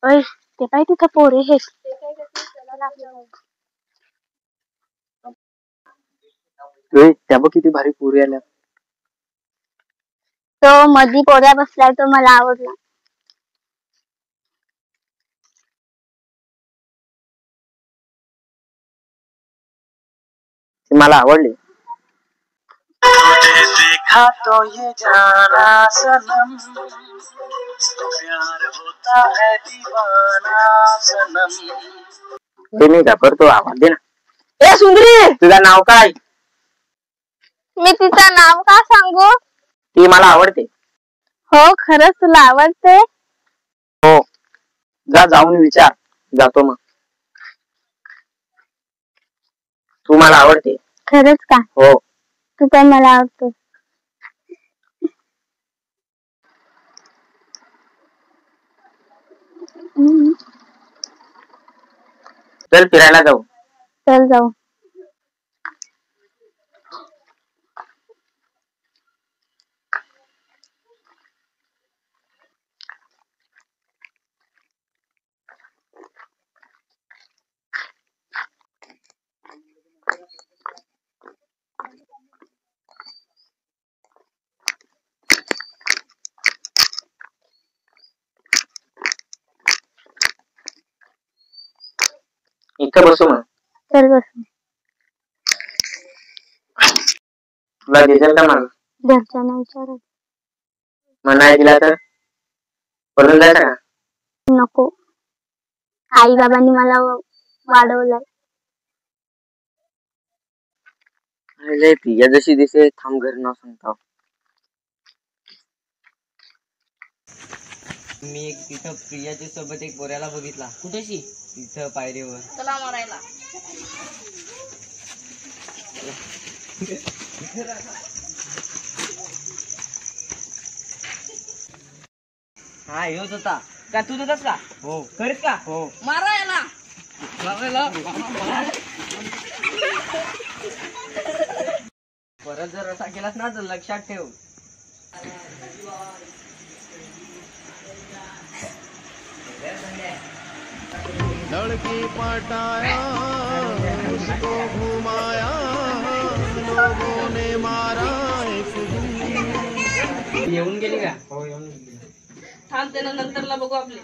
ओय ते पाय तिथं पोरे हे त्या बघ किती भारी पोरी आल्या. तो मधी पोऱ्या बसलाय तो मला आवडला. मला आवडले. देखा तो ये जाना सनम तो प्यार होता है दीवाना सनम. ते नाही का करतो आवाज दे ना. ए सुंदरी तुझं नाव काय? मी तिचं नाव का सांगू? ती मला आवडते. हो खरंच तुला आवडते? हो जा जाऊन विचार. जातो मग. तू मला आवडते. खरंच का? हो. तू पण मला आवडतो. चल फिरायला जाऊ. चल जाऊ. इथं बसू मग. चल बसू. तुला दिसेल का मला? घरच्यांना विचारत. मग नाही दिला तर पळून जायचं का? नको. आई बाबांनी मला वाढवलंय. प्रिया जशी दिसे थांब घरी नाव सांगतो. मी एक तिथं प्रियाच्या सोबत एक पोऱ्याला बघितला. कुठेशी? तिथं पायरीवर. चला मारायला. हा येत होता का? तू होतास का? हो. खरंच का? हो. मारायला परत जर असा केलास ना तर लक्षात ठेव. लड़की पटाया उसको घुमाया लोगों ने मारा एक दिन. येऊन गेली का? हो येऊन गेली. थांब त्याला नंतरला बघू आपले.